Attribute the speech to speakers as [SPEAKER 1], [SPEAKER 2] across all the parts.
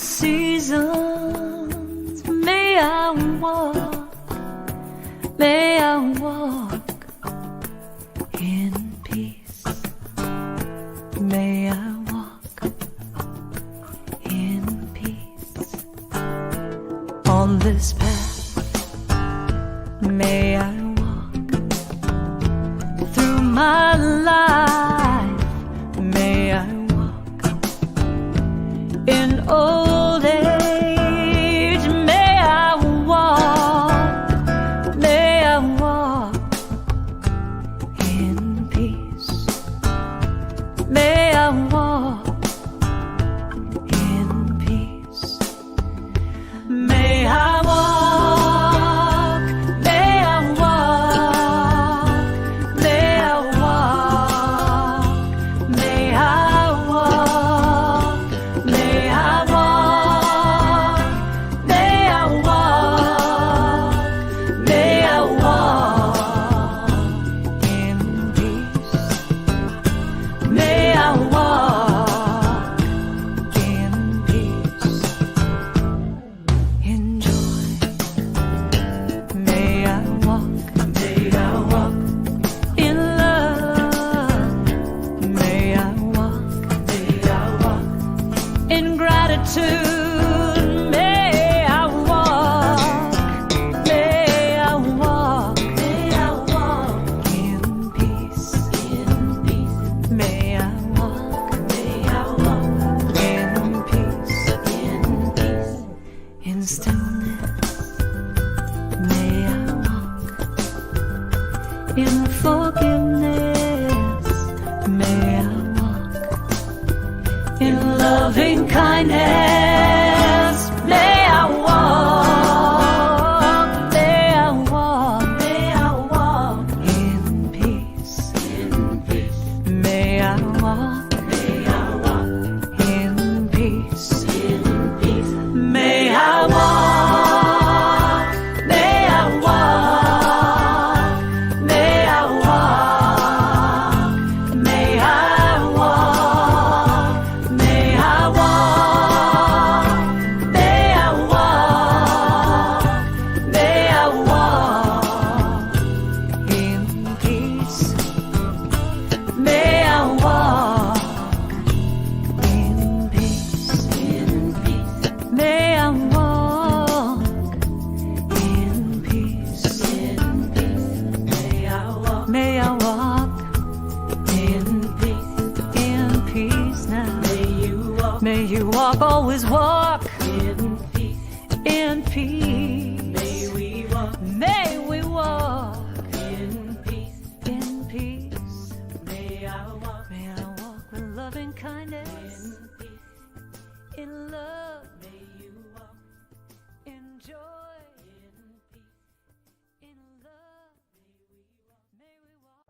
[SPEAKER 1] seasons. May I walk in peace. May I walk in peace on this path. May I walk through my life. May I walk in old age. May I walk in peace. May I walk in peace. May I walk, may I walk, may I walk, may I walk, may I walk, may I walk, may I walk in peace. May I walk in peace, in joy. May I walk in love. May I walk in gratitude. May I walk in peace. May I walk in peace, in stillness. May I walk in forgiveness. May I walk in loving kindness. May I walk in peace. May I walk in peace. May I walk, may I walk, may I walk, may I walk, may I walk, may I walk, may I walk in peace. May I walk in peace. May I walk in peace. May I walk in peace now. May you walk, always walk in peace. May we walk in peace. May I walk with loving kindness, in love. May you walk in joy, in love. May we walk.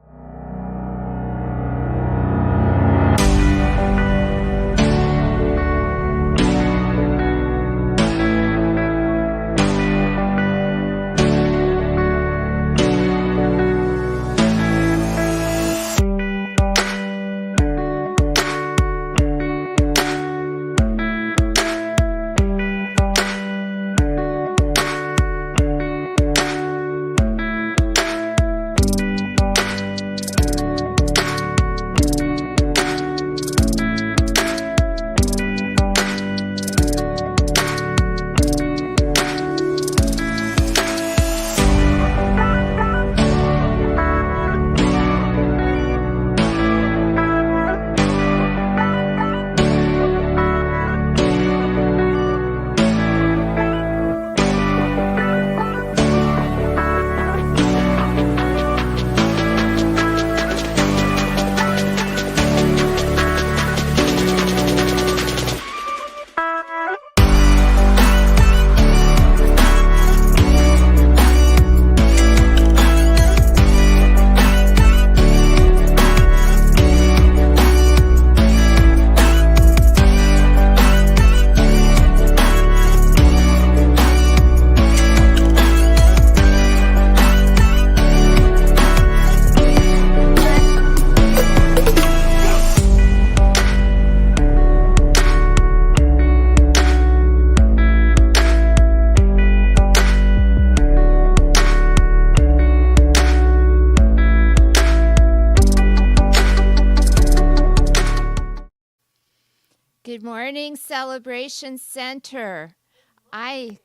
[SPEAKER 2] Good morning, Celebration Center.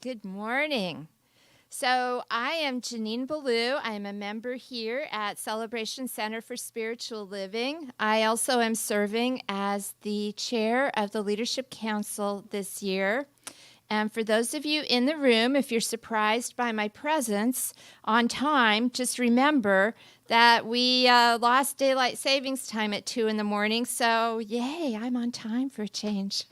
[SPEAKER 2] Good morning. So I am Janine Ballou. I'm a member here at Celebration Center for Spiritual Living. I also am serving as the chair of the Leadership Council this year. And for those of you in the room, if you're surprised by my presence on time, just remember that we lost daylight savings time at 2 in the morning. So yay, I'm on time for a change.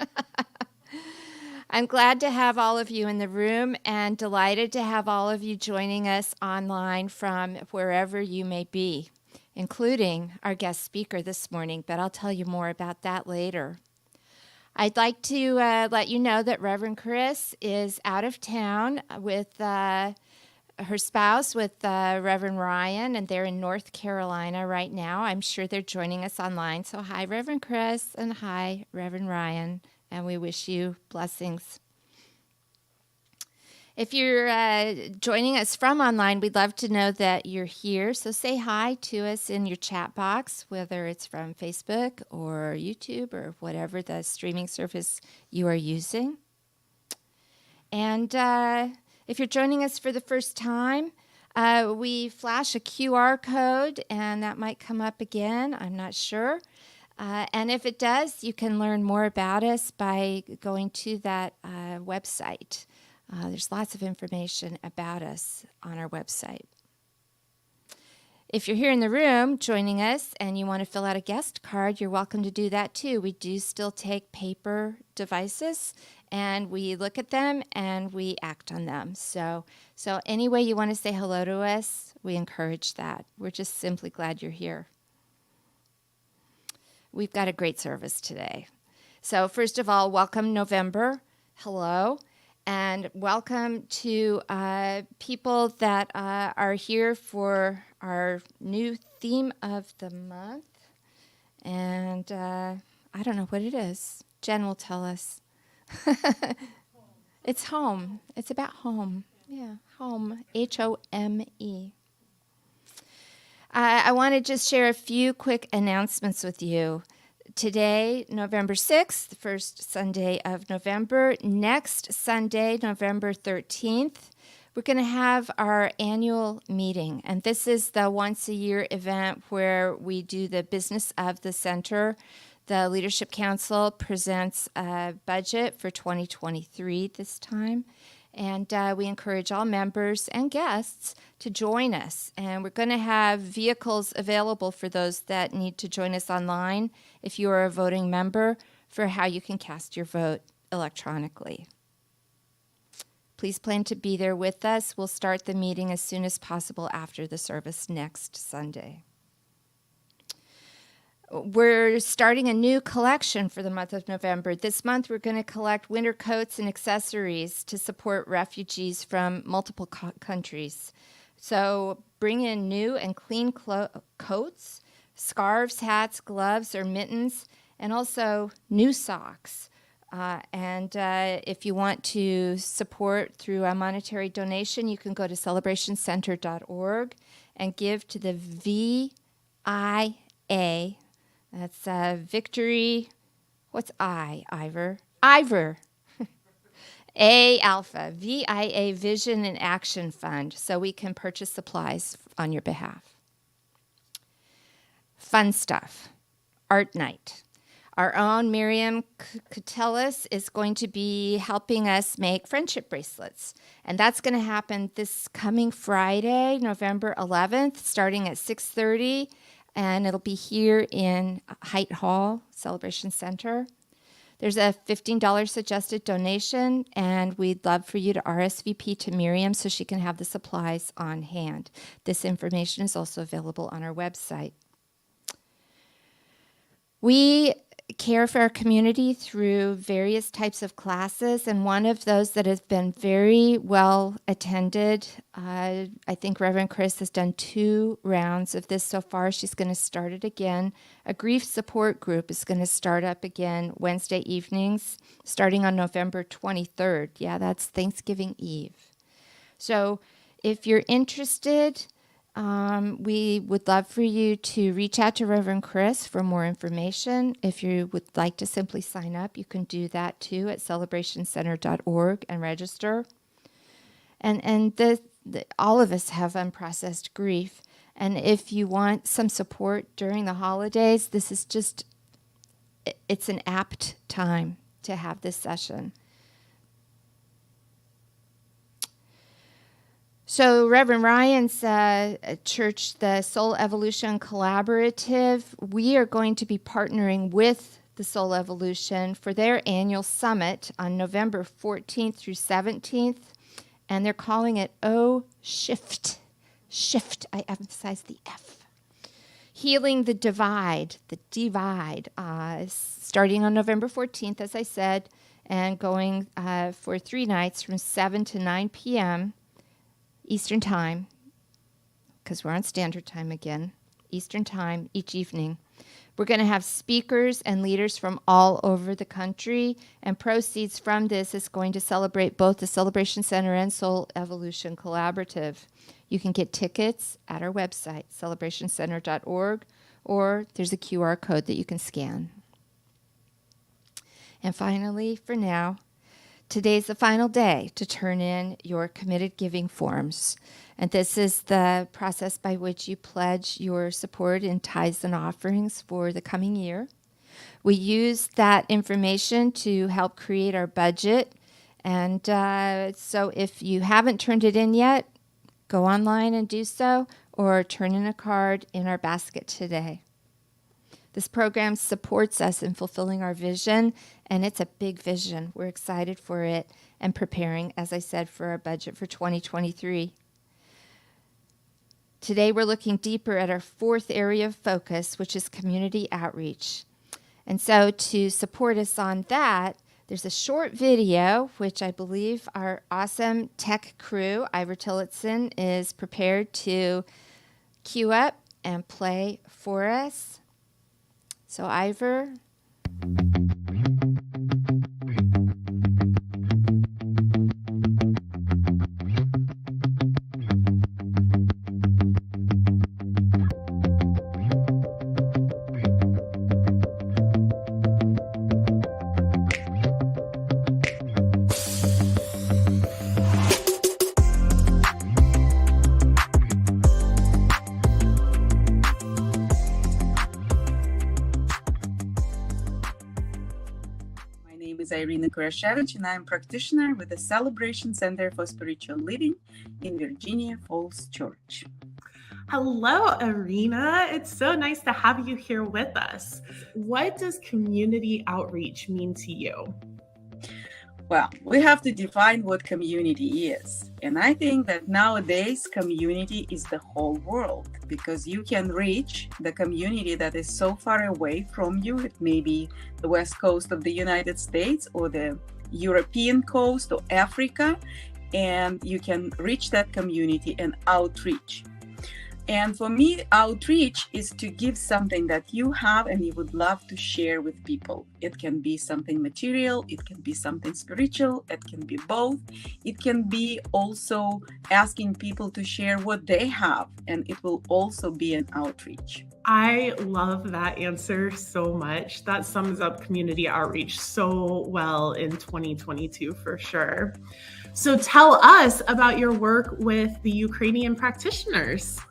[SPEAKER 2] I'm glad to have all of you in the room and delighted to have all of you joining us online from wherever you may be, including our guest speaker this morning, but I'll tell you more about that later. I'd like to let you know that Reverend Chris is out of town with her spouse, with Reverend Ryan, and they're in North Carolina right now. I'm sure they're joining us online. So hi, Reverend Chris, and hi, Reverend Ryan, and we wish you blessings. If you're joining us from online, we'd love to know that you're here. So say hi to us in your chat box, whether it's from Facebook or YouTube or whatever the streaming service you are using. And if you're joining us for the first time, we flash a QR code, and that might come up again. I'm not sure. And if it does, you can learn more about us by going to that website. There's lots of information about us on our website. If you're here in the room joining us and you want to fill out a guest card, you're welcome to do that too. We do still take paper devices, and we look at them and we act on them. So any way you want to say hello to us, we encourage that. We're just simply glad you're here. We've got a great service today. So first of all, welcome November. Hello. And welcome to people that are here for our new theme of the month. And I don't know what it is. Jen will tell us. It's home. It's about home. Yeah, home. H-O-M-E. I want to just share a few quick announcements with you. Today, November 6th, the first Sunday of November. Next Sunday, November 13th, we're going to have our annual meeting. And this is the once-a-year event where we do the business of the center. The Leadership Council presents a budget for 2023 this time. And we encourage all members and guests to join us. And we're going to have vehicles available for those that need to join us online, if you are a voting member, for how you can cast your vote electronically. Please plan to be there with us. We'll start the meeting as soon as possible after the service next Sunday. We're starting a new collection for the month of November. This month, we're going to collect winter coats and accessories to support refugees from multiple countries. So bring in new and clean coats, scarves, hats, gloves, or mittens, and also new socks. And if you want to support through a monetary donation, you can go to celebrationcenter.org and give to the VIA. That's Victory. What's I, Ivor? Ivor. A Alpha, VIA Vision and Action Fund, so we can purchase supplies on your behalf. Fun stuff. Art night. Our own Miriam Catellis is going to be helping us make friendship bracelets. And that's going to happen this coming Friday, November 11th, starting at 6:30. And it'll be here in Height Hall, Celebration Center. There's a $15 suggested donation, and we'd love for you to RSVP to Miriam so she can have the supplies on hand. This information is also available on our website. We care for our community through various types of classes, and one of those that has been very well attended, I think Reverend Chris has done 2 rounds of this so far. She's going to start it again. A grief support group is going to start up again Wednesday evenings, starting on November 23rd. Yeah, that's Thanksgiving Eve. So if you're interested, We would love for you to reach out to Reverend Chris for more information. If you would like to simply sign up, you can do that too at celebrationcenter.org and register. And all of us have unprocessed grief. And if you want some support during the holidays, this is just, it's an apt time to have this session. So Reverend Ryan's church, the Soul Evolution Collaborative, we are going to be partnering with the Soul Evolution for their annual summit on November 14th through 17th. And they're calling it Shift. Shift, I emphasize the F. Healing the Divide, starting on November 14th, as I said, and going for 3 nights from 7 to 9 p.m. Eastern Time, because we're on Standard Time again, Eastern Time each evening. We're going to have speakers and leaders from all over the country, and proceeds from this is going to celebrate both the Celebration Center and Soul Evolution Collaborative. You can get tickets at our website, celebrationcenter.org, or there's a QR code that you can scan. And finally, for now, today's the final day to turn in your committed giving forms. And this is the process by which you pledge your support in tithes and offerings for the coming year. We use that information to help create our budget. And so if you haven't turned it in yet, go online and do so, or turn in a card in our basket today. This program supports us in fulfilling our vision, and it's a big vision. We're excited for it and preparing, as I said, for our budget for 2023. Today, we're looking deeper at our 4th area of focus, which is community outreach. And so to support us on that, there's a short video, which I believe our awesome tech crew, Ivor Tillotson, is prepared to cue up and play for us. So Ivor.
[SPEAKER 3] And I'm a practitioner with the Celebration Center for Spiritual Living in Virginia Falls Church.
[SPEAKER 4] Hello, Irina. It's so nice to have you here with us. What does community outreach mean to you?
[SPEAKER 3] Well, we have to define what community is. And I think that nowadays community is the whole world, because you can reach the community that is so far away from you. It may be the west coast of the United States or the European coast or Africa, and you can reach that community and outreach. And for me, outreach is to give something that you have and you would love to share with people. It can be something material, it can be something spiritual, it can be both. It can be also asking people to share what they have, and it will also be an outreach.
[SPEAKER 4] I love that answer so much. That sums up community outreach so well in 2022 for sure. So tell us about your work with the Ukrainian practitioners.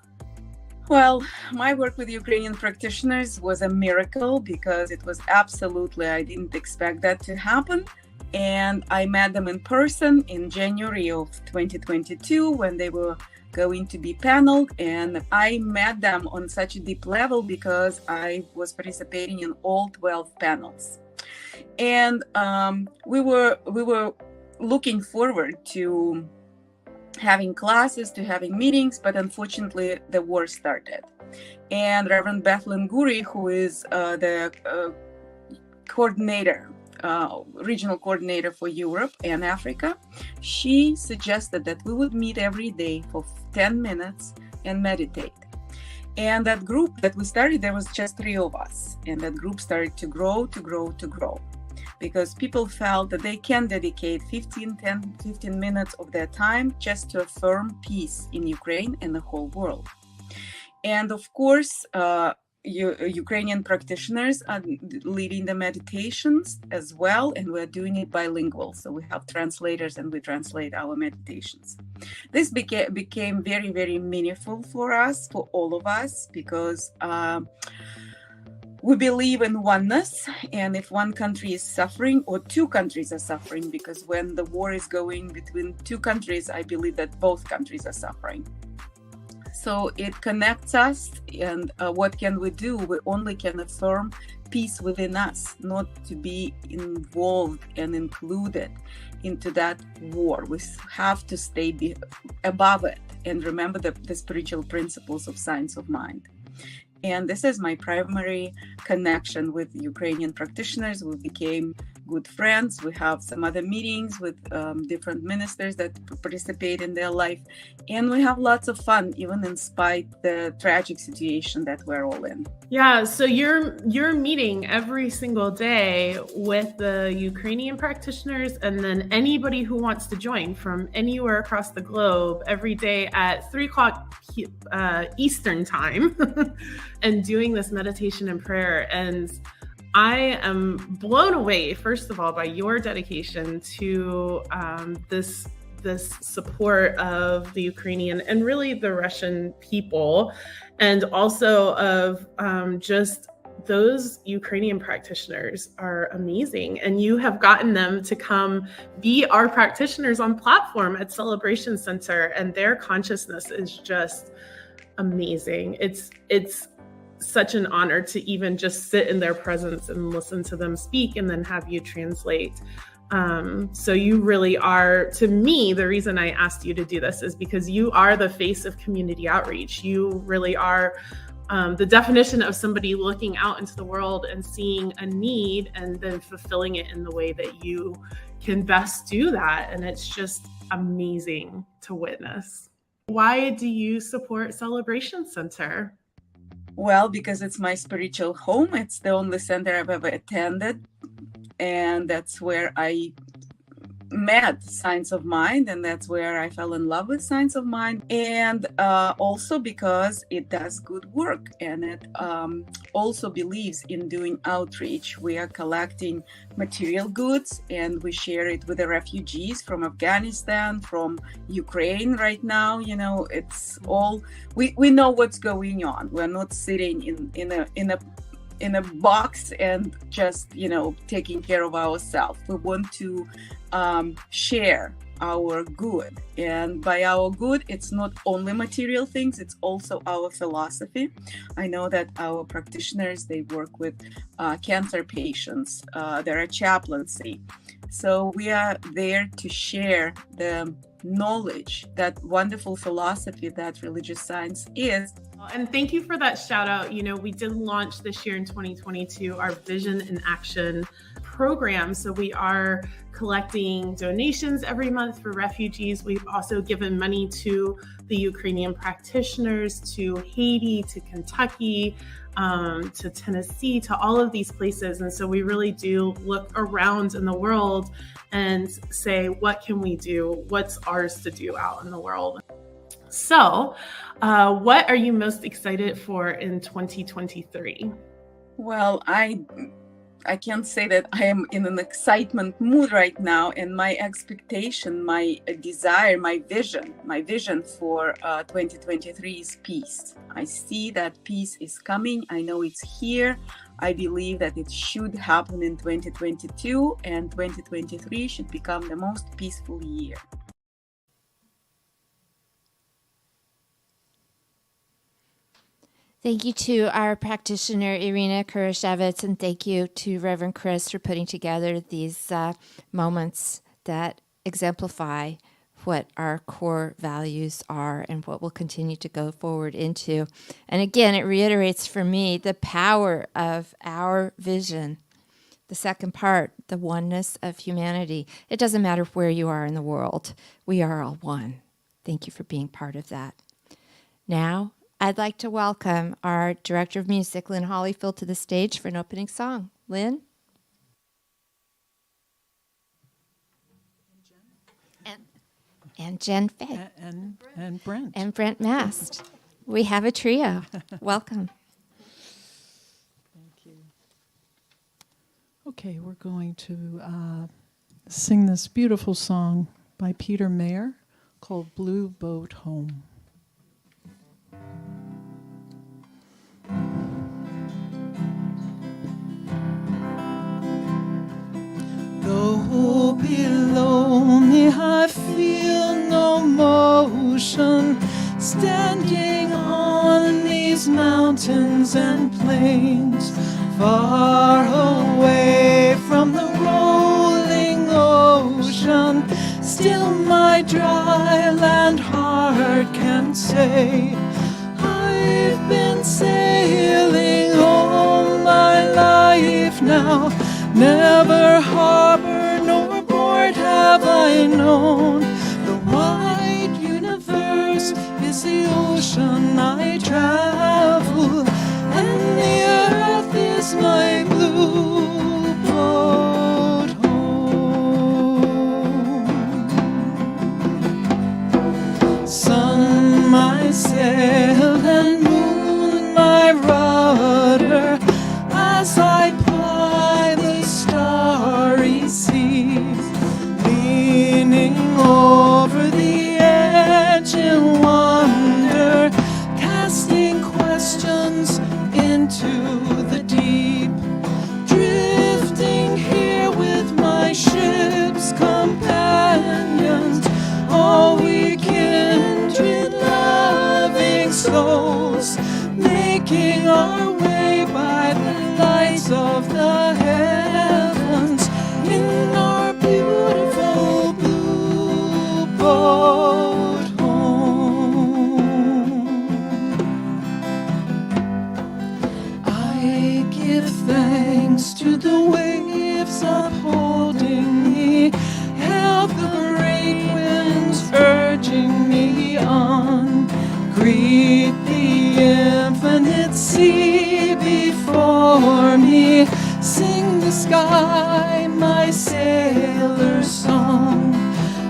[SPEAKER 3] Well, my work with Ukrainian practitioners was a miracle, because it was absolutely, I didn't expect that to happen. And I met them in person in January of 2022 when they were going to be paneled. And I met them on such a deep level because I was participating in all 12 panels. And we were looking forward to having classes, to having meetings, but unfortunately the war started. And Reverend Bethlen Guri, who is the coordinator, regional coordinator for Europe and Africa, she suggested that we would meet every day for 10 minutes and meditate. And that group that we started, there was just 3 of us. And that group started to grow, because people felt that they can dedicate 15 minutes of their time just to affirm peace in Ukraine and the whole world. And of course, Ukrainian practitioners are leading the meditations as well, and we're doing it bilingual. So we have translators and we translate our meditations. This became very, very meaningful for us, for all of us, because we believe in oneness, and if one country is suffering or two countries are suffering, because when the war is going between two countries, I believe that both countries are suffering. So it connects us, and what can we do? We only can affirm peace within us, not to be involved and included into that war. We have to stay above it and remember the spiritual principles of science of mind. And this is my primary connection with Ukrainian practitioners. We became good friends. We have some other meetings with different ministers that participate in their life. And we have lots of fun, even in spite the tragic situation that we're all in.
[SPEAKER 4] Yeah, so you're meeting every single day with the Ukrainian practitioners, and then anybody who wants to join from anywhere across the globe every day at 3:00 Eastern time and doing this meditation and prayer. And I am blown away, first of all, by your dedication to this support of the Ukrainian and really the Russian people, and also of just those Ukrainian practitioners are amazing. And you have gotten them to come be our practitioners on platform at Celebration Center, and their consciousness is just amazing. It's such an honor to even just sit in their presence and listen to them speak and then have you translate. So you really are, to me, the reason I asked you to do this is because you are the face of community outreach. You really are the definition of somebody looking out into the world and seeing a need and then fulfilling it in the way that you can best do that. And it's just amazing to witness. Why do you support Celebration Center?
[SPEAKER 3] Well, because it's my spiritual home. It's the only center I've ever attended. And that's where I met Science of Mind, and that's where I fell in love with Science of Mind. And also because it does good work, and it also believes in doing outreach. We are collecting material goods, and we share it with the refugees from Afghanistan, from Ukraine right now. You know, it's all, we know what's going on. We're not sitting in a box and just, you know, taking care of ourselves. We want to share our good, and by our good, it's not only material things, it's also our philosophy. I know that our practitioners, they work with cancer patients, there are chaplaincy, so we are there to share the knowledge, that wonderful philosophy that religious science is.
[SPEAKER 4] And thank you for that shout out. You know, we did launch this year in 2022 our Vision in Action program. So we are collecting donations every month for refugees. We've also given money to the Ukrainian practitioners, to Haiti, to Kentucky, to Tennessee, to all of these places. And so we really do look around in the world and say, what can we do? What's ours to do out in the world? So, what are you most excited for in 2023?
[SPEAKER 3] Well, I can't say that I am in an excitement mood right now, and my expectation, my desire, my vision for 2023 is peace. I see that peace is coming. I know it's here. I believe that it should happen in 2022, and 2023 should become the most peaceful year.
[SPEAKER 2] Thank you to our practitioner, Irina Kurashevitz, and thank you to Reverend Chris for putting together these moments that exemplify what our core values are and what we'll continue to go forward into. And again, it reiterates for me the power of our vision. The second part, the oneness of humanity. It doesn't matter where you are in the world. We are all one. Thank you for being part of that. Now, I'd like to welcome our Director of Music, Lynn Hollyfield, to the stage for an opening song. Lynn? And Jen Fay.
[SPEAKER 1] And Brent.
[SPEAKER 2] And Brent Mast. We have a trio. Welcome.
[SPEAKER 1] Thank you. Okay, we're going to sing this beautiful song by Peter Mayer called Blue Boat Home. Though below me I feel no motion, standing on these mountains and plains, far away from the rolling ocean, still my dry land heart can say, I've been sailing all my life now, never harbor nor port have I known. The wide universe is the ocean I travel, and the earth is my blue boat home. Sun my sail and moon my rudder, as I ply the starry seas, leaning over the edge in wonder, casting questions into the deep, drifting here with my ship's companions, all we kindred loving souls, making our way by the lights of the heavens in our beautiful blue boat home. I give thanks to the waves upholding me, hail the great winds urging me on, greet the infinite sea before me, sing the sky my sailor's song.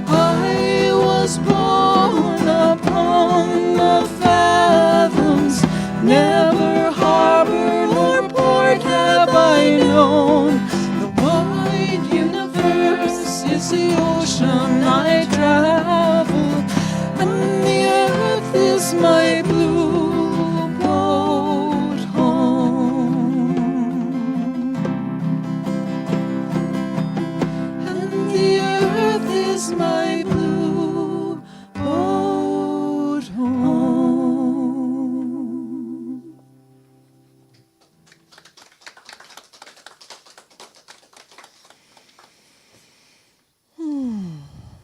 [SPEAKER 1] I was born upon the fathoms, never harbor nor port have I known. The wide universe is the ocean I travel, and the earth is my blue boat home. And the earth is my blue boat home.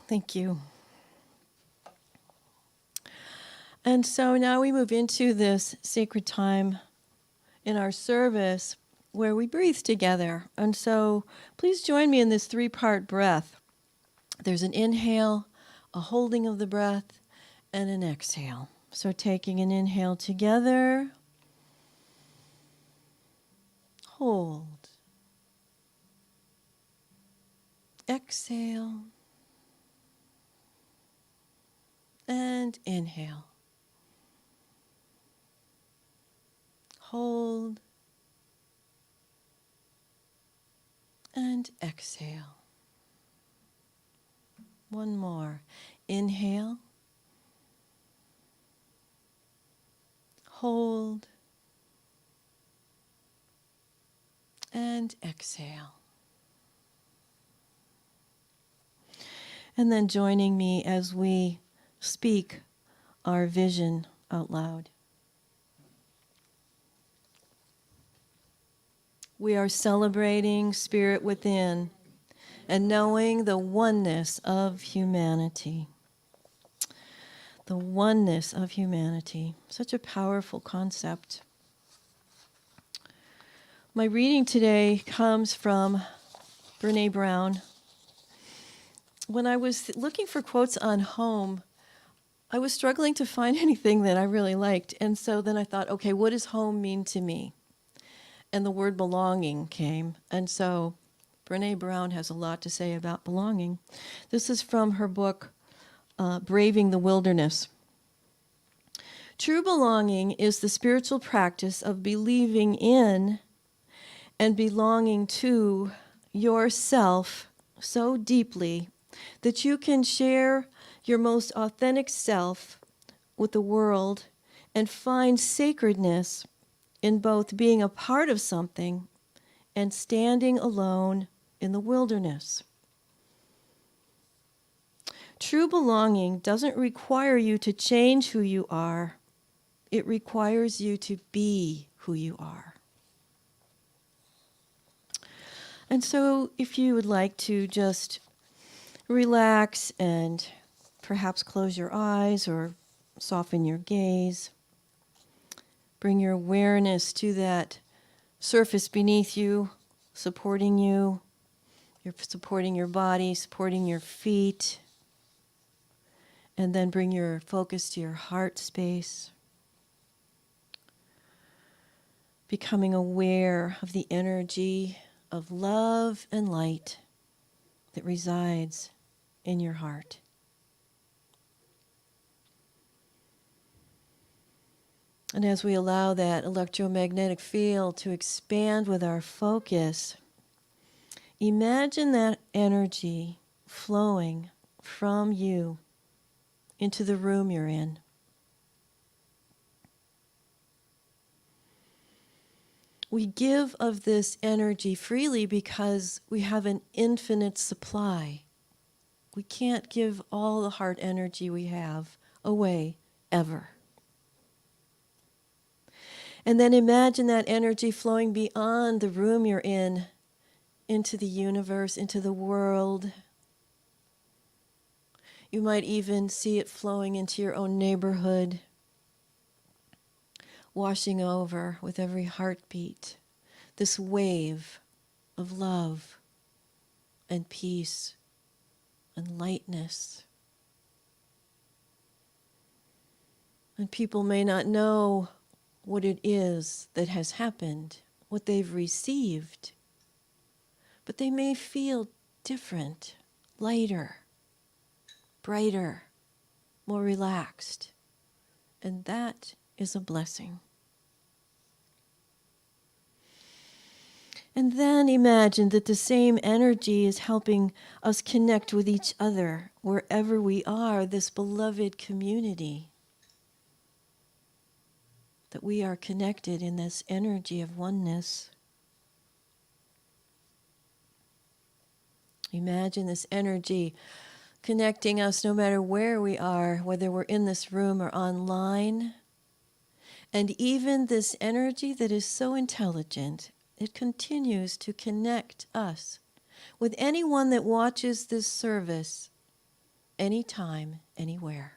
[SPEAKER 5] Thank you. And so now we move into this sacred time in our service where we breathe together. And so please join me in this 3-part breath. There's an inhale, a holding of the breath, and an exhale. So taking an inhale together, hold, exhale, and inhale. Hold and exhale. One more. Inhale. Hold and exhale. And then joining me as we speak our vision out loud. We are celebrating spirit within and knowing the oneness of humanity. The oneness of humanity. Such a powerful concept. My reading today comes from Brené Brown. When I was looking for quotes on home, I was struggling to find anything that I really liked. And so then I thought, okay, what does home mean to me? And the word belonging came. And so Brené Brown has a lot to say about belonging. This is from her book, Braving the Wilderness. True belonging is the spiritual practice of believing in and belonging to yourself so deeply that you can share your most authentic self with the world and find sacredness in both being a part of something and standing alone in the wilderness. True belonging doesn't require you to change who you are. It requires you to be who you are. And so if you would like to just relax and perhaps close your eyes or soften your gaze, bring your awareness to that surface beneath you, supporting you. You're supporting your body, supporting your feet. And then bring your focus to your heart space. Becoming aware of the energy of love and light that resides in your heart. And as we allow that electromagnetic field to expand with our focus, imagine that energy flowing from you into the room you're in. We give of this energy freely because we have an infinite supply. We can't give all the heart energy we have away ever. And then imagine that energy flowing beyond the room you're in, into the universe, into the world. You might even see it flowing into your own neighborhood, washing over with every heartbeat, this wave of love and peace and lightness. And people may not know what it is that has happened, what they've received, but they may feel different, lighter, brighter, more relaxed. And that is a blessing. And then imagine that the same energy is helping us connect with each other wherever we are, this beloved community. That we are connected in this energy of oneness. Imagine this energy connecting us no matter where we are, whether we're in this room or online. And even this energy that is so intelligent, it continues to connect us with anyone that watches this service anytime, anywhere.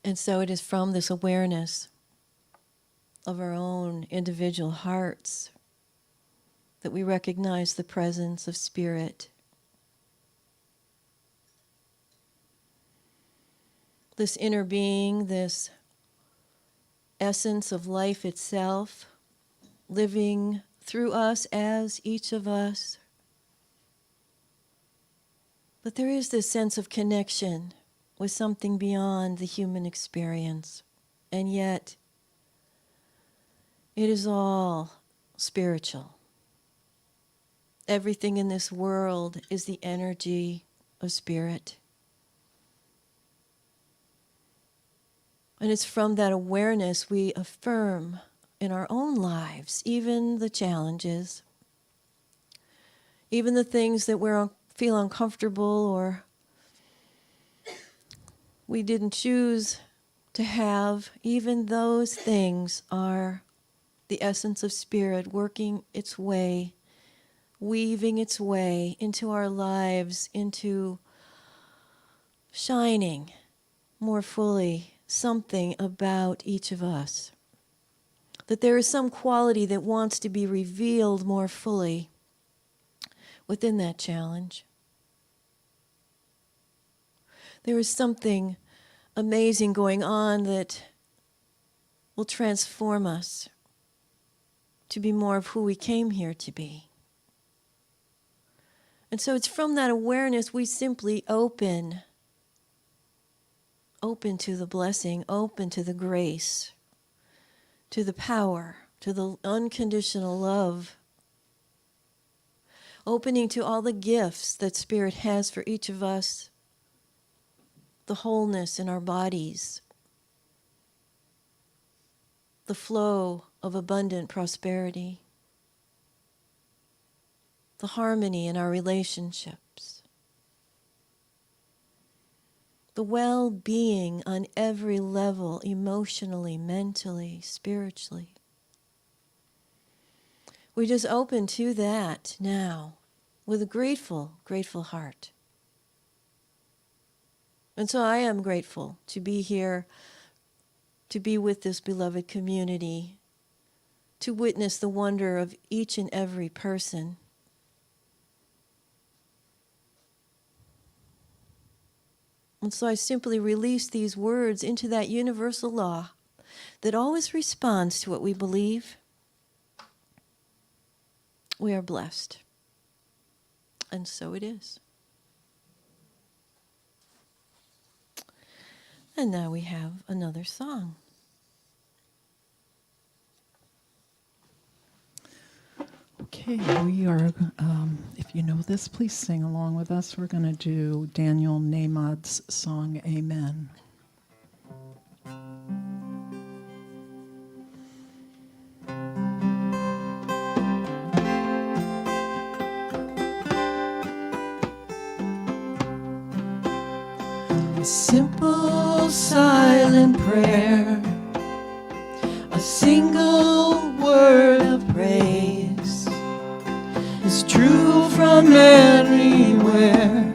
[SPEAKER 5] And so it is from this awareness of our own individual hearts that we recognize the presence of Spirit. This inner being, this essence of life itself, living through us as each of us. But there is this sense of connection with something beyond the human experience. And yet, it is all spiritual. Everything in this world is the energy of spirit. And it's from that awareness we affirm in our own lives, even the challenges, even the things that we feel uncomfortable or we didn't choose to have. Even those things are the essence of spirit working its way, weaving its way into our lives, into shining more fully something about each of us. That there is some quality that wants to be revealed more fully within that challenge. There is something amazing going on that will transform us to be more of who we came here to be. And so it's from that awareness we simply open to the blessing, open to the grace, to the power, to the unconditional love, opening to all the gifts that Spirit has for each of us, the wholeness in our bodies, the flow of abundant prosperity, the harmony in our relationships, the well-being on every level, emotionally, mentally, spiritually. We just open to that now with a grateful, grateful heart. And so I am grateful to be here, to be with this beloved community, to witness the wonder of each and every person. And so I simply release these words into that universal law that always responds to what we believe. We are blessed. And so it is. And now we have another song.
[SPEAKER 1] Okay, we are, if you know this, please sing along with us. We're going to do Daniel Namad's song, Amen. A simple silent prayer, a single word of praise is true from anywhere.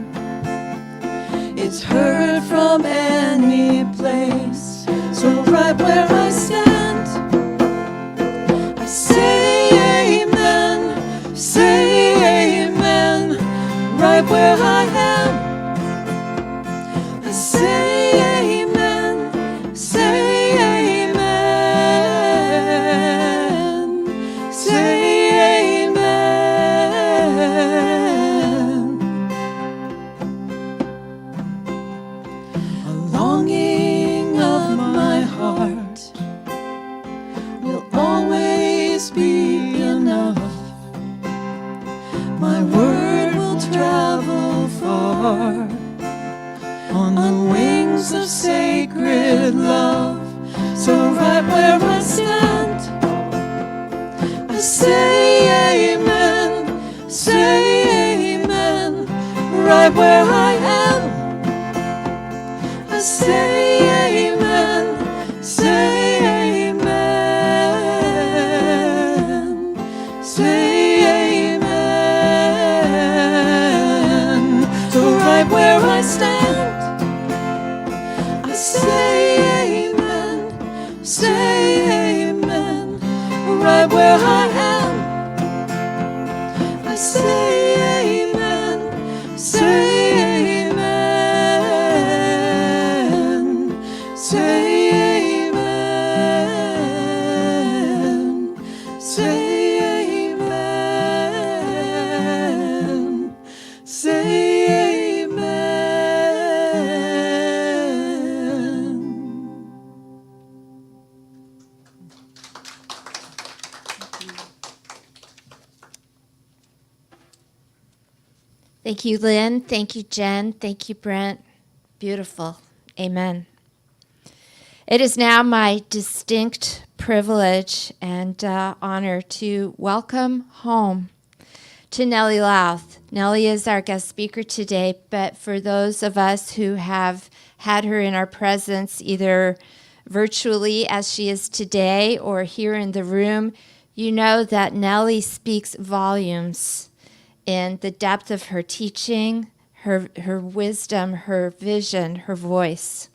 [SPEAKER 1] It's heard from any place. So right where I stand, I say amen, say amen. Right where I am, I say amen, say amen, say amen. A longing of my heart will always be enough. My word will travel far on the wings of sacred love. So right where I stand, I say amen, say amen. Right where I am, I say amen, say amen, say amen. So right where I stand, I say amen, say amen. Right where I am, I say amen, say amen, say amen, say amen, say amen.
[SPEAKER 2] Thank you, Lynn. Thank you, Jen. Thank you, Brent. Beautiful. Amen. It is now my distinct privilege and honor to welcome home to Nellie Louth. Nellie is our guest speaker today, but for those of us who have had her in our presence, either virtually as she is today or here in the room, you know that Nellie speaks volumes in the depth of her teaching, her wisdom, her vision, her voice.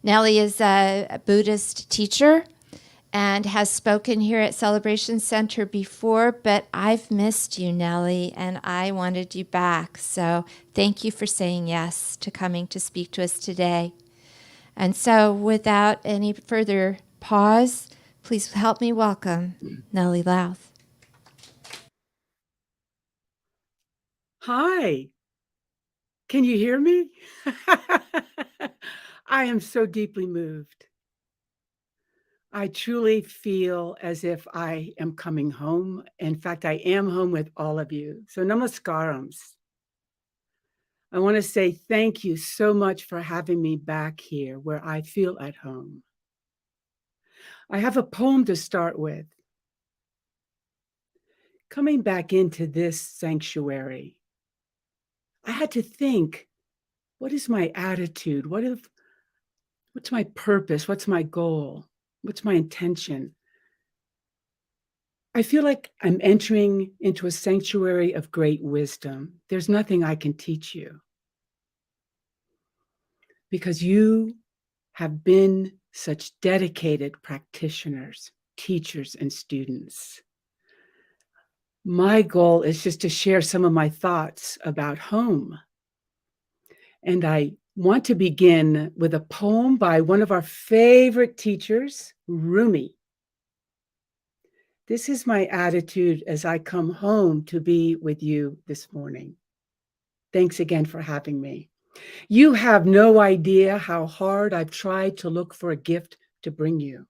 [SPEAKER 2] Nellie is a Buddhist teacher and has spoken here at Celebration Center before, but I've missed you, Nellie, and I wanted you back. So thank you for saying yes to coming to speak to us today. And so without any further pause, please help me welcome Nellie Louth.
[SPEAKER 6] Hi, can you hear me? I am so deeply moved. I truly feel as if I am coming home. In fact, I am home with all of you. So namaskarams. I want to say thank you so much for having me back here where I feel at home. I have a poem to start with. Coming back into this sanctuary, I had to think, what is my attitude? What's my purpose? What's my goal? What's my intention? I feel like I'm entering into a sanctuary of great wisdom. There's nothing I can teach you because you have been such dedicated practitioners, teachers, and students. My goal is just to share some of my thoughts about home. And I want to begin with a poem by one of our favorite teachers, Rumi. This is my attitude as I come home to be with you this morning. Thanks again for having me. You have no idea how hard I've tried to look for a gift to bring you.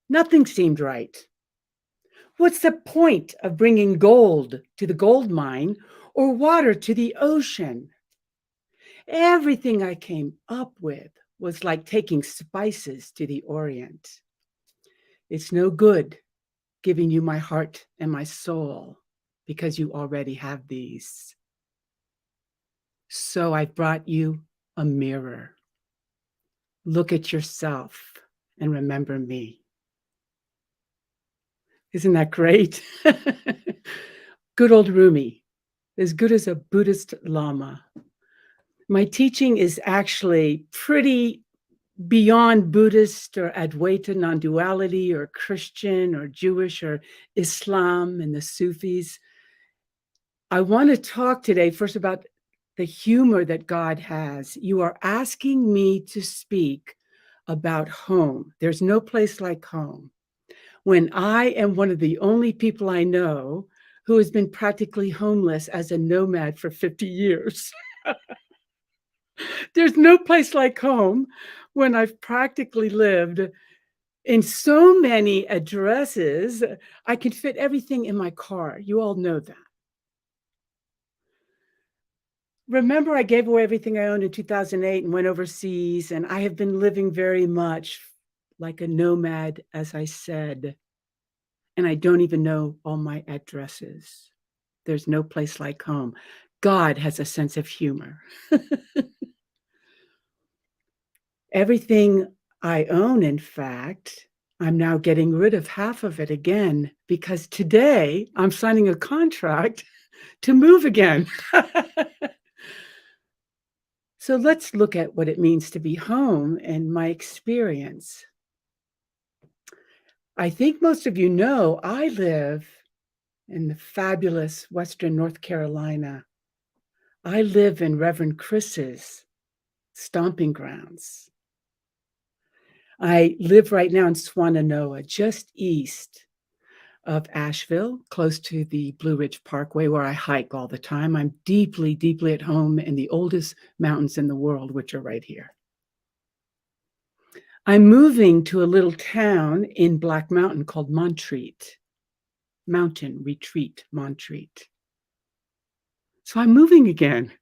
[SPEAKER 6] Nothing seemed right. What's the point of bringing gold to the gold mine or water to the ocean? Everything I came up with was like taking spices to the Orient. It's no good giving you my heart and my soul because you already have these. So I brought you a mirror. Look at yourself and remember me. Isn't that great? Good old Rumi, as good as a Buddhist Lama. My teaching is actually pretty beyond Buddhist or Advaita non-duality or Christian or Jewish or Islam and the Sufis. I want to talk today first about the humor that God has. You are asking me to speak about home. There's no place like home. When I am one of the only people I know who has been practically homeless as a nomad for 50 years. There's no place like home when I've practically lived in so many addresses. I can fit everything in my car. You all know that. Remember, I gave away everything I owned in 2008 and went overseas, and I have been living very much like a nomad, as I said, and I don't even know all my addresses. There's no place like home. God has a sense of humor. Everything I own, in fact, I'm now getting rid of half of it again because today I'm signing a contract to move again. So let's look at what it means to be home and my experience. I think most of you know I live in the fabulous Western North Carolina. I live in Reverend Chris's stomping grounds. I live right now in Swannanoa, just east of Asheville, close to the Blue Ridge Parkway, where I hike all the time. I'm deeply, deeply at home in the oldest mountains in the world, which are right here. I'm moving to a little town in Black Mountain called Montreat. Mountain Retreat, Montreat. So I'm moving again.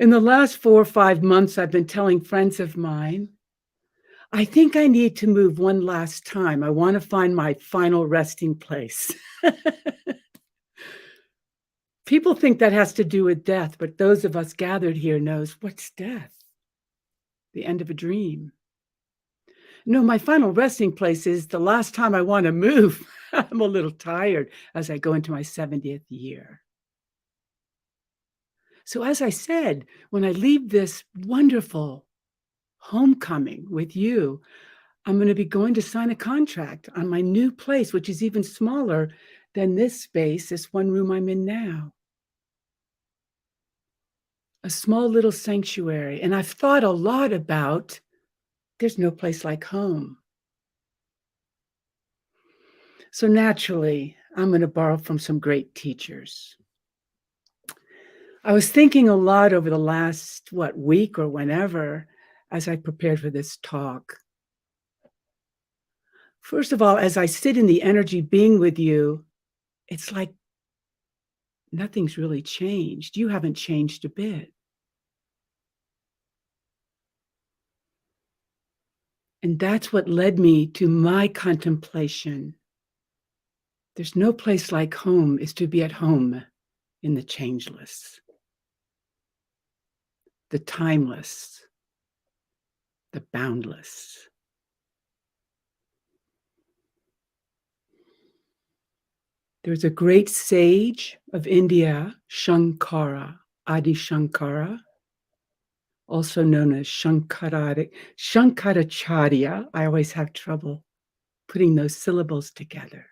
[SPEAKER 6] In the last 4 or 5 months, I've been telling friends of mine, I think I need to move one last time. I want to find my final resting place. People think that has to do with death, but those of us gathered here knows what's death? The end of a dream. No, my final resting place is the last time I want to move. I'm a little tired as I go into my 70th year. So as I said, when I leave this wonderful homecoming with you, I'm going to be going to sign a contract on my new place, which is even smaller than this space, this one room I'm in now. A small little sanctuary. And I've thought a lot about there's no place like home. So naturally, I'm going to borrow from some great teachers. I was thinking a lot over the last, week or whenever, as I prepared for this talk. First of all, as I sit in the energy being with you, it's like nothing's really changed. You haven't changed a bit. And that's what led me to my contemplation. There's no place like home is to be at home in the changeless, the timeless, the boundless. There's a great sage of India, Shankara, Adi Shankara, also known as Shankaracharya. I always have trouble putting those syllables together.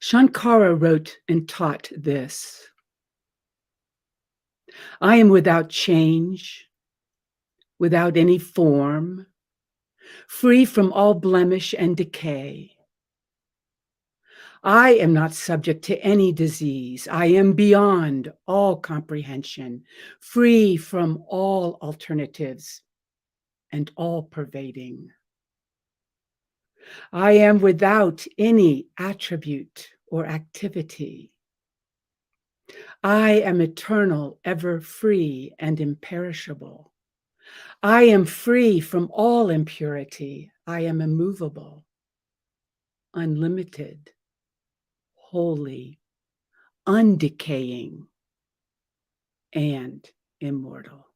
[SPEAKER 6] Shankara wrote and taught this: I am without change, without any form, free from all blemish and decay. I am not subject to any disease. I am beyond all comprehension, free from all alternatives and all pervading. I am without any attribute or activity. I am eternal, ever free and imperishable. I am free from all impurity. I am immovable, unlimited, holy, undecaying, and immortal.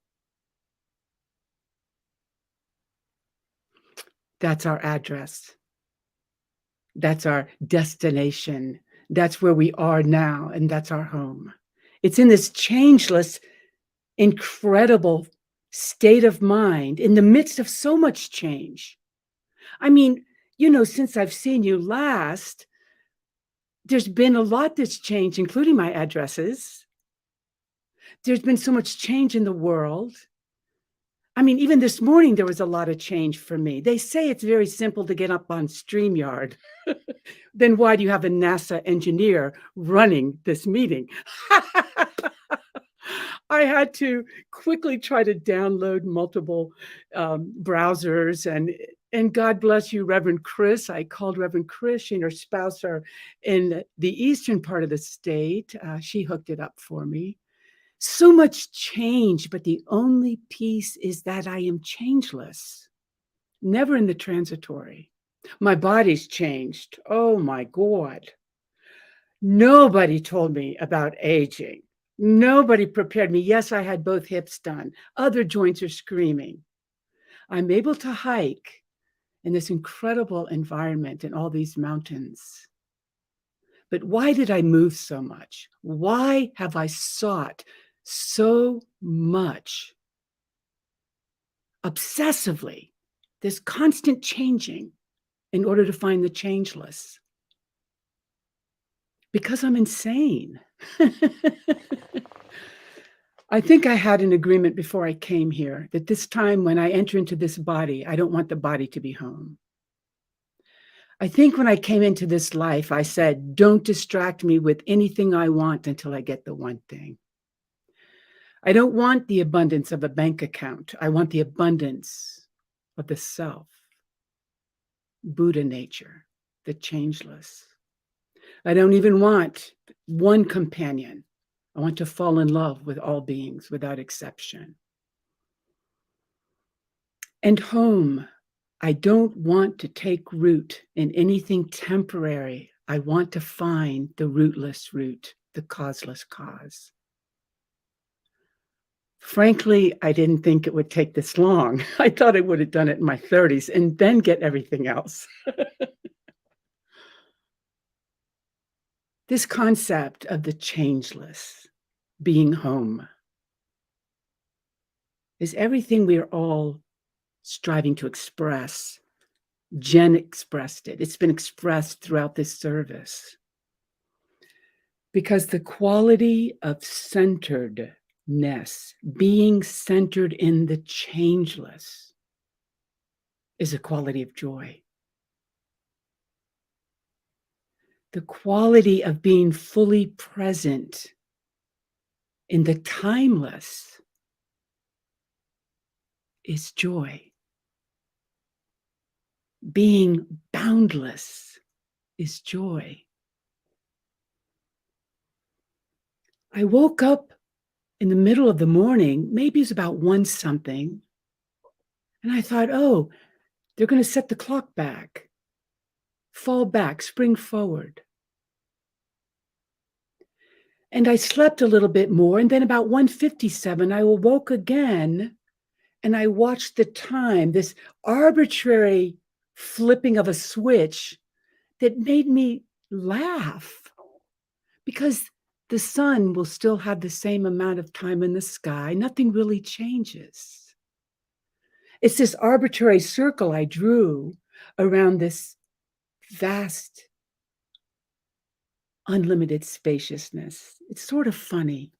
[SPEAKER 6] That's our address. That's our destination. That's where we are now, and that's our home. It's in this changeless, incredible state of mind in the midst of so much change. I mean, since I've seen you last, there's been a lot that's changed, including my addresses. There's been so much change in the world. I mean, even this morning, there was a lot of change for me. They say it's very simple to get up on StreamYard. Then why do you have a NASA engineer running this meeting? I had to quickly try to download multiple browsers, and God bless you, Reverend Chris. I called Reverend Chris. She and her spouse are in the eastern part of the state. She hooked it up for me. So much change, but the only piece is that I am changeless, never in the transitory. My body's changed. Oh my God. Nobody told me about aging. Nobody prepared me. Yes, I had both hips done. Other joints are screaming. I'm able to hike in this incredible environment in all these mountains. But why did I move so much? Why have I sought so much obsessively this constant changing in order to find the changeless? Because I'm insane. I think I had an agreement before I came here that this time when I enter into this body, I don't want the body to be home. I think when I came into this life, I said, don't distract me with anything I want until I get the one thing. I don't want the abundance of a bank account. I want the abundance of the self, Buddha nature, the changeless. I don't even want one companion. I want to fall in love with all beings without exception. And home, I don't want to take root in anything temporary. I want to find the rootless root, the causeless cause. Frankly, I didn't think it would take this long. I thought I would have done it in my 30s and then get everything else. This concept of the changeless being home. is everything we are all striving to express. Jen expressed it. It's been expressed throughout this service. Because the quality of centeredness, being centered in the changeless, is a quality of joy. The quality of being fully present in the timeless is joy. Being boundless is joy. I woke up in the middle of the morning, maybe it's about 1 something, and I thought, oh, they're going to set the clock back, fall back, spring forward. And I slept a little bit more, and then about 1:57, I awoke again, and I watched the time, this arbitrary flipping of a switch that made me laugh, because the sun will still have the same amount of time in the sky. Nothing really changes. It's this arbitrary circle I drew around this vast, unlimited spaciousness. It's sort of funny.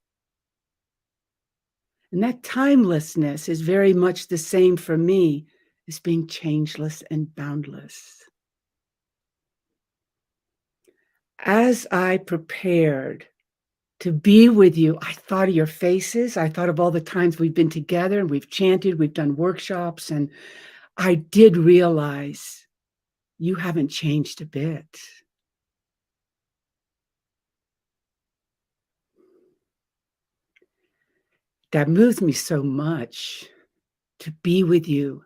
[SPEAKER 6] And that timelessness is very much the same for me as being changeless and boundless. As I prepared to be with you, I thought of your faces. I thought of all the times we've been together and we've chanted, we've done workshops, and I did realize you haven't changed a bit. That moves me so much to be with you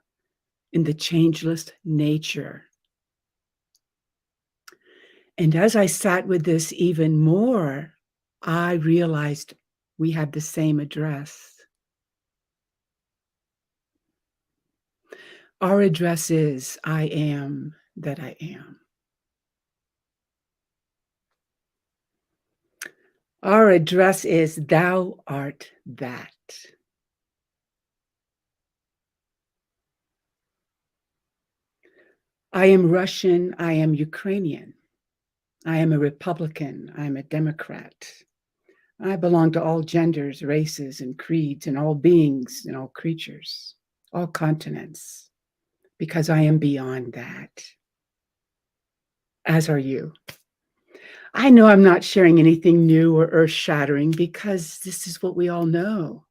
[SPEAKER 6] in the changeless nature. And as I sat with this even more, I realized we had the same address. Our address is, I am that I am. Our address is, thou art that. I am Russian, I am Ukrainian. I am a Republican, I am a Democrat. I belong to all genders, races, and creeds, and all beings and all creatures, all continents, because I am beyond that, as are you. I know I'm not sharing anything new or earth-shattering because this is what we all know.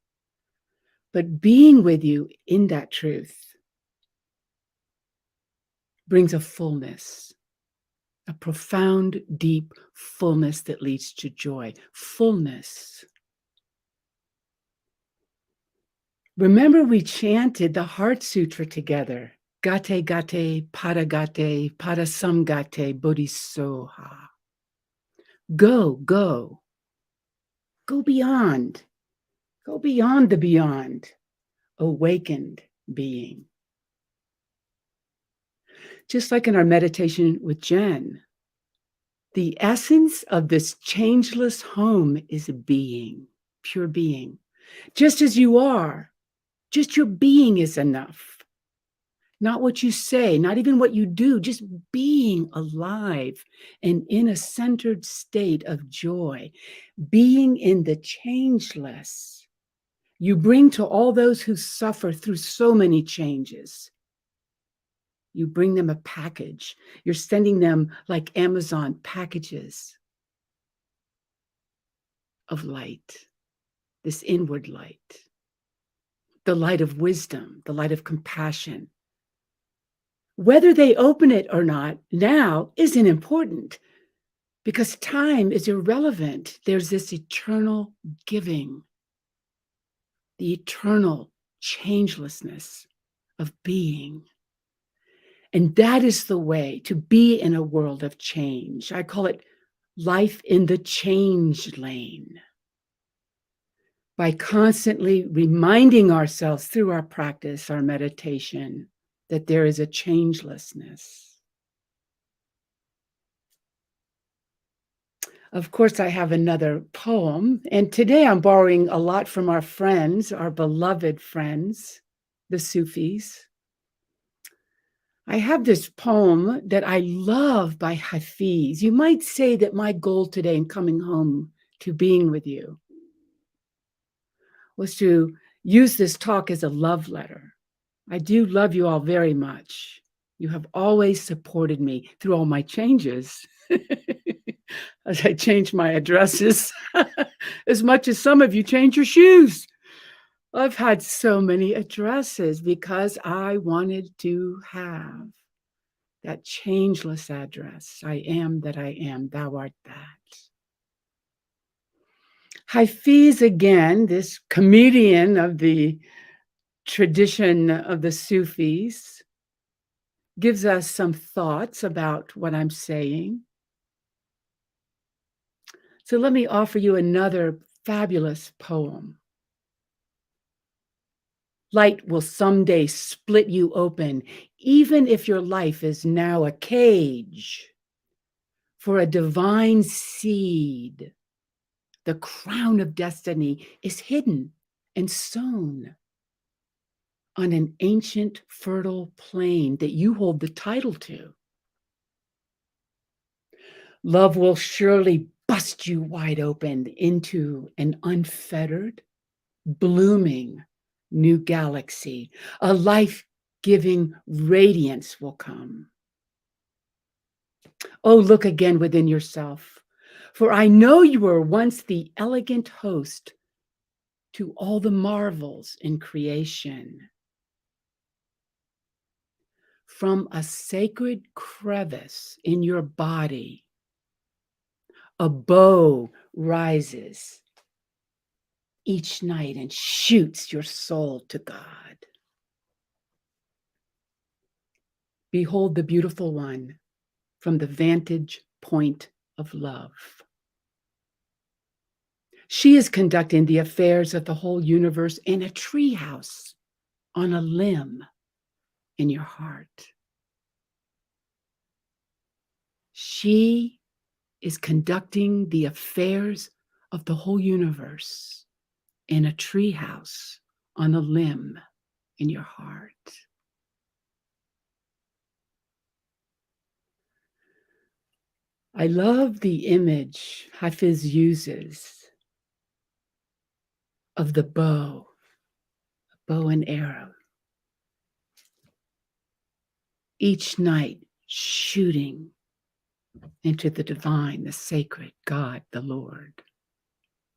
[SPEAKER 6] But being with you in that truth brings a fullness, a profound, deep fullness that leads to joy. Fullness. Remember, we chanted the Heart Sutra together. Gate gate, pada samgate, bodhisoha. Go, go. Go beyond. Go beyond the beyond. Awakened being. Just like in our meditation with Jen, the essence of this changeless home is being, pure being. Just as you are, just your being is enough. Not what you say, not even what you do, just being alive and in a centered state of joy, being in the changeless. You bring to all those who suffer through so many changes. You bring them a package. You're sending them like Amazon packages of light, this inward light, the light of wisdom, the light of compassion. Whether they open it or not now isn't important because time is irrelevant. There's this eternal giving, the eternal changelessness of being. And that is the way to be in a world of change. I call it life in the change lane. By constantly reminding ourselves through our practice, our meditation, that there is a changelessness. Of course, I have another poem, and today I'm borrowing a lot from our friends, our beloved friends, the Sufis. I have this poem that I love by Hafiz. You might say that my goal today in coming home to being with you was to use this talk as a love letter. I do love you all very much. You have always supported me through all my changes. As I change my addresses, as much as some of you change your shoes. I've had so many addresses because I wanted to have that changeless address. I am that I am, thou art that. Hafiz, again, this comedian of the tradition of the Sufis, gives us some thoughts about what I'm saying. So let me offer you another fabulous poem. Light will someday split you open, even if your life is now a cage. For a divine seed, the crown of destiny is hidden and sown on an ancient fertile plain that you hold the title to. Love will surely bust you wide open into an unfettered, blooming new galaxy. A life-giving radiance will come. Oh, look again within yourself, for I know you were once the elegant host to all the marvels in creation. From a sacred crevice in your body, a bow rises each night and shoots your soul to God. Behold the beautiful one from the vantage point of love. She is conducting the affairs of the whole universe in a treehouse on a limb in your heart. She is conducting the affairs of the whole universe in a treehouse on a limb in your heart. I love the image Hafiz uses of the bow and arrow. Each night shooting into the divine, the sacred, God, the Lord,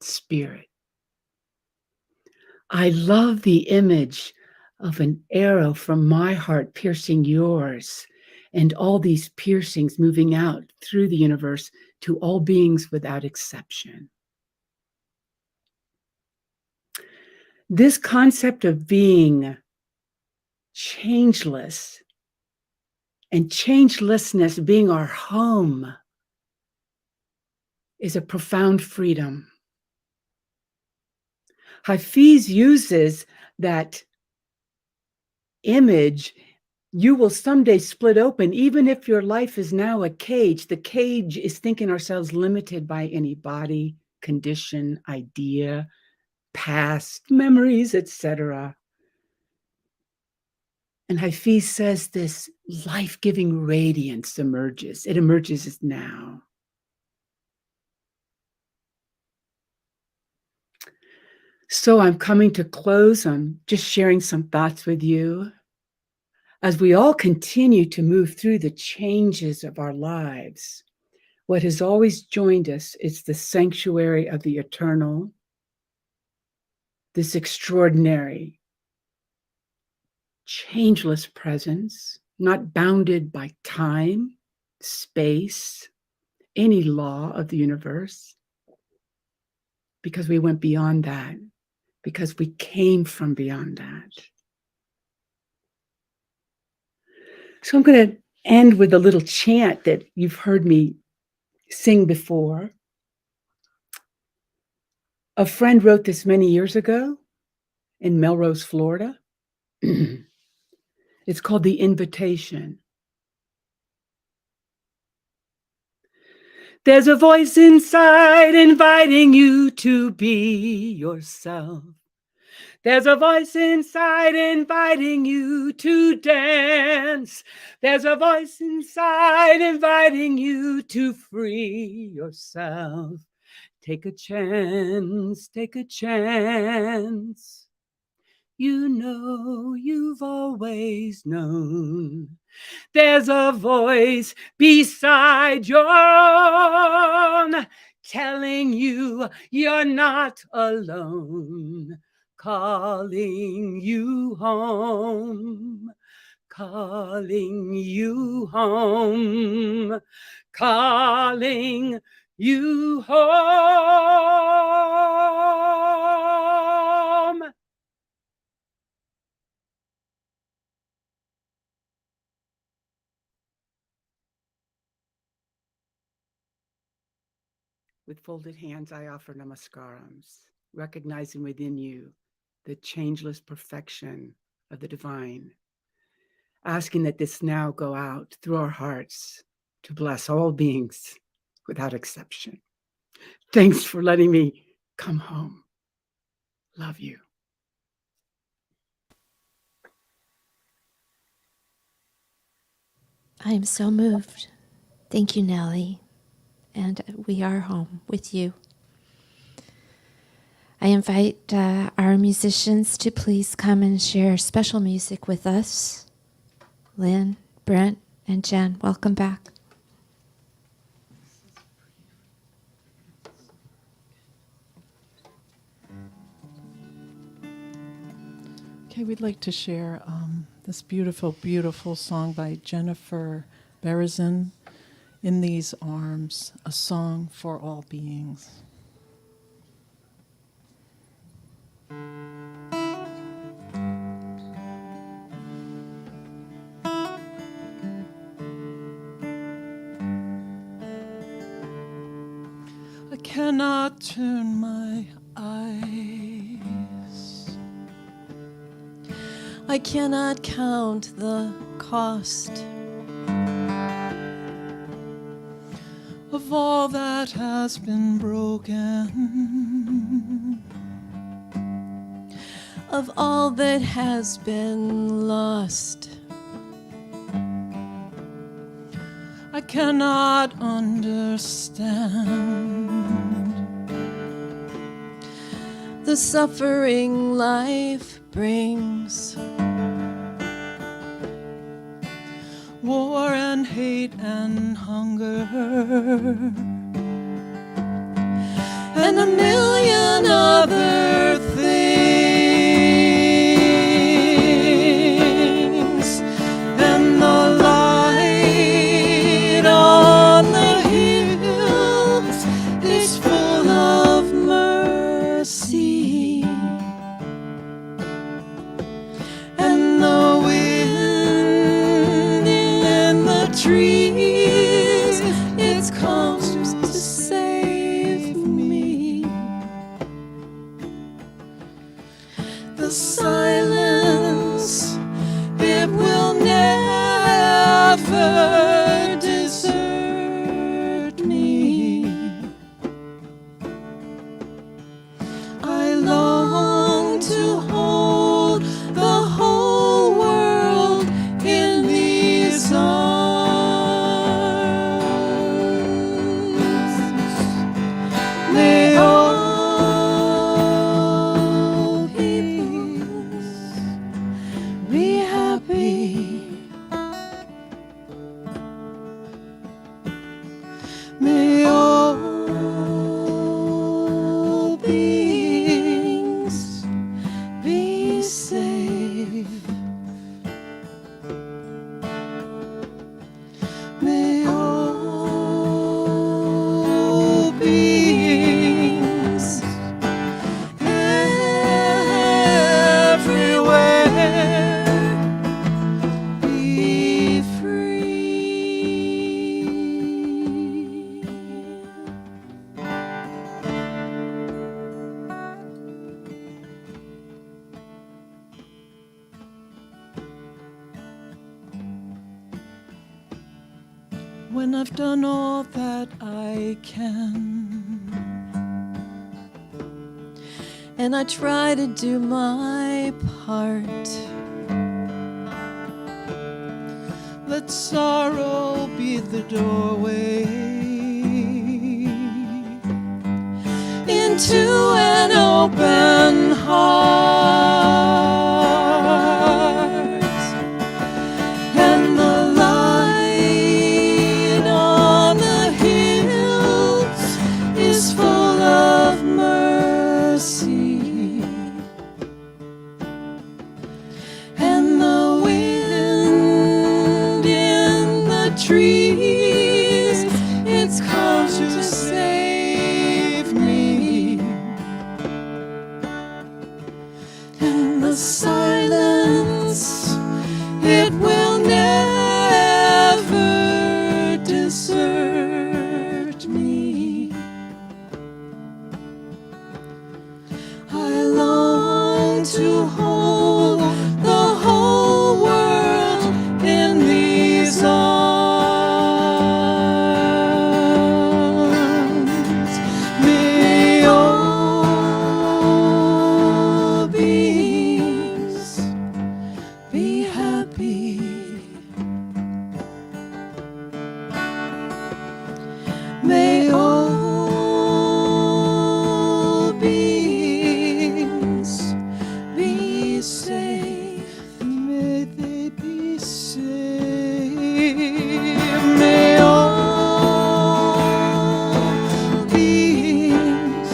[SPEAKER 6] Spirit. I love the image of an arrow from my heart piercing yours, and all these piercings moving out through the universe to all beings without exception. This concept of being changeless and changelessness being our home is a profound freedom. Hafiz uses that image. You will someday split open, even if your life is now a cage. The cage is thinking ourselves limited by any body, condition, idea, past memories, etc. And Hafiz says this life-giving radiance emerges. It emerges now. So I'm coming to close. I'm just sharing some thoughts with you. As we all continue to move through the changes of our lives, what has always joined us is the sanctuary of the eternal, this extraordinary, changeless presence, not bounded by time, space, any law of the universe, because we went beyond that, because we came from beyond that. So I'm going to end with a little chant that you've heard me sing before. A friend wrote this many years ago in Melrose, Florida. It's called The Invitation. There's a voice inside inviting you to be yourself. There's a voice inside inviting you to dance. There's a voice inside inviting you to free yourself. Take a chance, take a chance. You know you've always known. There's a voice beside your own telling you you're not alone, calling you home, calling you home, calling you home. With folded hands, I offer namaskarams, recognizing within you the changeless perfection of the divine, asking that this now go out through our hearts to bless all beings without exception. Thanks for letting me come home. Love you.
[SPEAKER 2] I am so moved. Thank you, Nellie. And we are home with you. I invite our musicians to please come and share special music with us. Lynn, Brent, and Jen, welcome back.
[SPEAKER 1] Okay, we'd like to share this beautiful, beautiful song by Jennifer Berezin, In These Arms, a song for all beings. I cannot turn my eyes.
[SPEAKER 5] I cannot count the cost
[SPEAKER 1] Of all that has been broken,
[SPEAKER 5] of all that has been lost.
[SPEAKER 1] I cannot understand
[SPEAKER 5] The suffering life brings,
[SPEAKER 1] war and hate and hunger,
[SPEAKER 5] and a million other things.
[SPEAKER 1] and the light on the hills
[SPEAKER 5] Is full of mercy,
[SPEAKER 1] and the wind in the trees,
[SPEAKER 5] it comes to save me.
[SPEAKER 1] the silence, it will never desert me. I long to hold the whole world in these arms. May all peoples be happy. when I've done all that I can,
[SPEAKER 5] and I try to do my part.
[SPEAKER 1] let sorrow be the doorway
[SPEAKER 5] Into an open heart, and the light on the hills is full of mercy, and the wind in the trees, it's come to save me. In the silence, it will never desert me. I long to hold the whole world in these arms. May all beings be happy. May all beings be safe. May they be safe. May all beings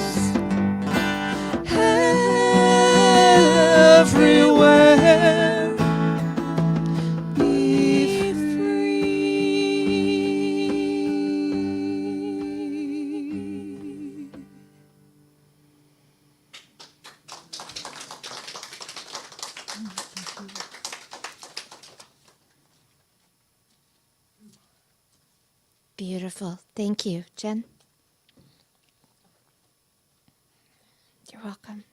[SPEAKER 5] everywhere be free.
[SPEAKER 2] Beautiful. Thank you, Jen. You're welcome.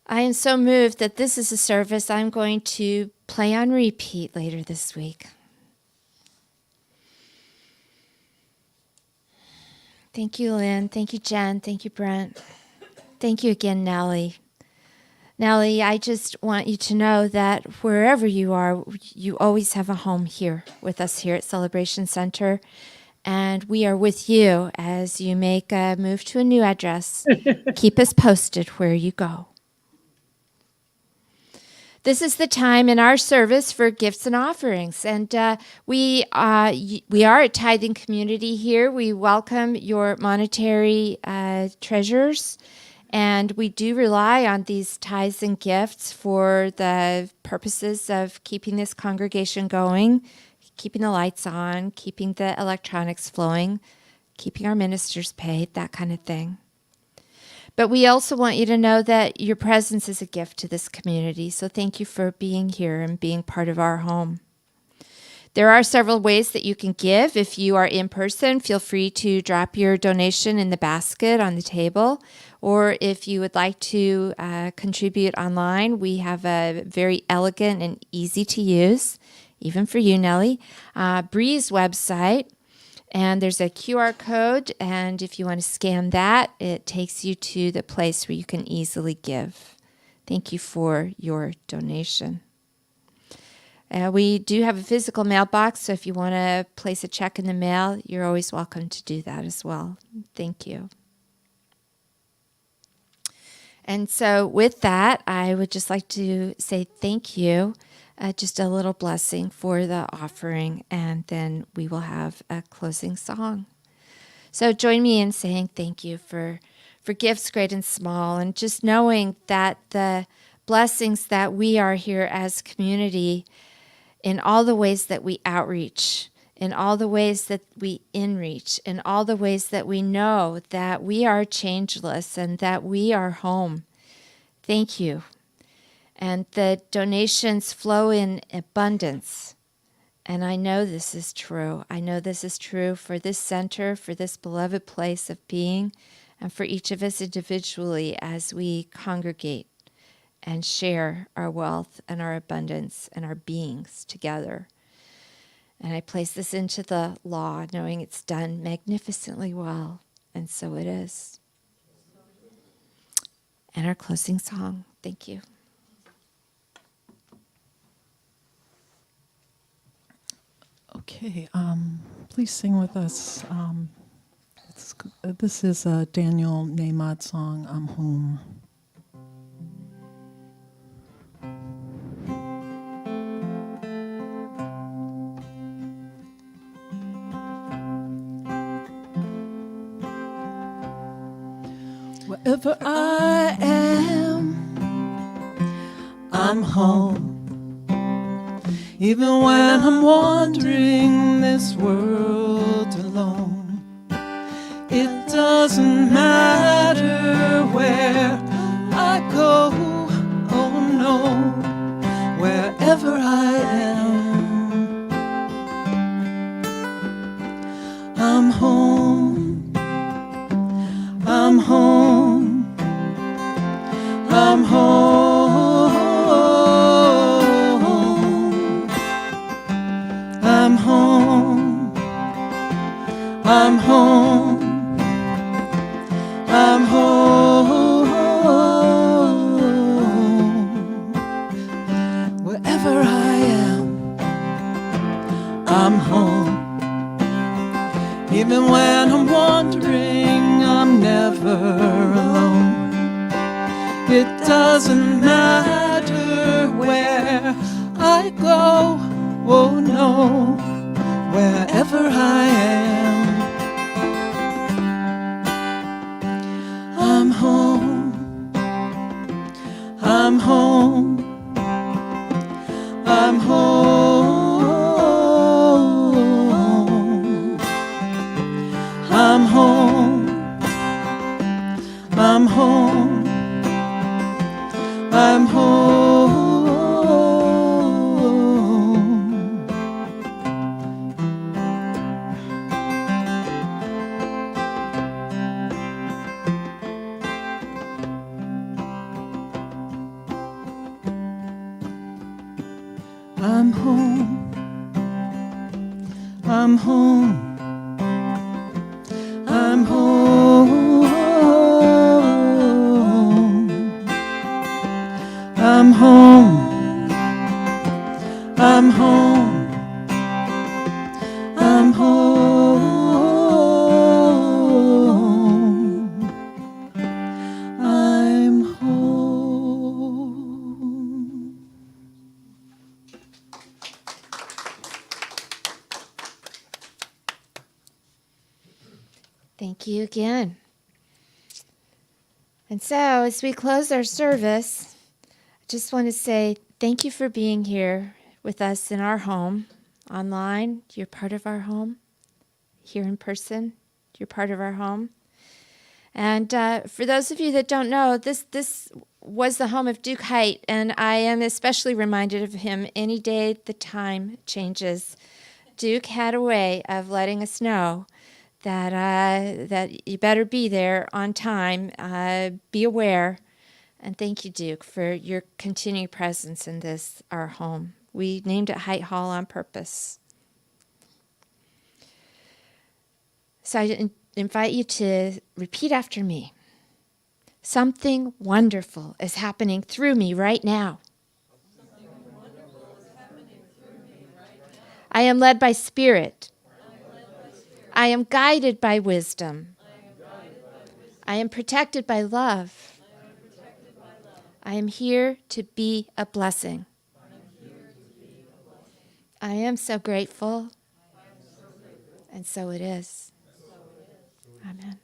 [SPEAKER 2] I am so moved that this is a service I'm going to play on repeat later this week. Thank you, Lynn. Thank you, Jen. Thank you, Brent. Thank you again, Nellie. Nellie, I just want you to know that wherever you are, you always have a home here with us here at Celebration Center. And we are with you as you make a move to a new address. Keep us posted where you go. This is the time in our service for gifts and offerings. And we are a tithing community here. We welcome your monetary treasures. And we do rely on these tithes and gifts for the purposes of keeping this congregation going, keeping the lights on, keeping the electronics flowing, keeping our ministers paid, that kind of thing. But we also want you to know that your presence is a gift to this community. So thank you for being here and being part of our home. There are several ways that you can give. If you are in person, feel free to drop your donation in the basket on the table. Or if you would like to contribute online, we have a very elegant and easy to use, even for you, Nellie, Bree's website. And there's a QR code, and if you want to scan that, it takes you to the place where you can easily give. Thank you for your donation. We do have a physical mailbox, so if you want to place a check in the mail, you're always welcome to do that as well. Thank you. And so with that, I would just like to say thank you. Just a little blessing for the offering, and then we will have a closing song. So join me in saying thank you for gifts great and small, and just knowing that the blessings that we are here as community in all the ways that we outreach, in all the ways that we inreach, in all the ways that we know that we are changeless and that we are home. Thank you. And the donations flow in abundance. And I know this is true. I know this is true for this center, for this beloved place of being, and for each of us individually as we congregate and share our wealth and our abundance and our beings together. And I place this into the law, knowing it's done magnificently well, and so it is. And our closing song. Thank you.
[SPEAKER 1] Okay, please sing with us. This is a Daniel Namad song, I'm Home. Wherever I am, I'm home. Even when I'm wandering this world alone, it doesn't matter where I go, oh no, wherever I am, I'm home, I'm home, I'm home. I'm home, I'm home, I'm home. Wherever I am, I'm home. Even when I'm wandering, I'm never alone. It doesn't matter where I go, oh no, wherever I am, I'm home, I'm home, I'm home, I'm home, I'm home, I'm home. I'm home, I'm home, I'm home, I'm home, I'm home, I'm home, I'm home.
[SPEAKER 2] Thank you again. And so, as we close our service, I just want to say thank you for being here with us in our home. Online, you're part of our home. Here in person, you're part of our home. And for those of you that don't know, this was the home of Duke Height, and I am especially reminded of him any day the time changes. Duke had a way of letting us know that you better be there on time, be aware, and thank you, Duke, for your continued presence in this, our home. We named it Height Hall on purpose. So I invite you to repeat after me. Something wonderful is happening through me right now. I am led by Spirit. I am guided by wisdom. I am protected by love. I am here to be a blessing. I am so grateful. And so it is. Amen.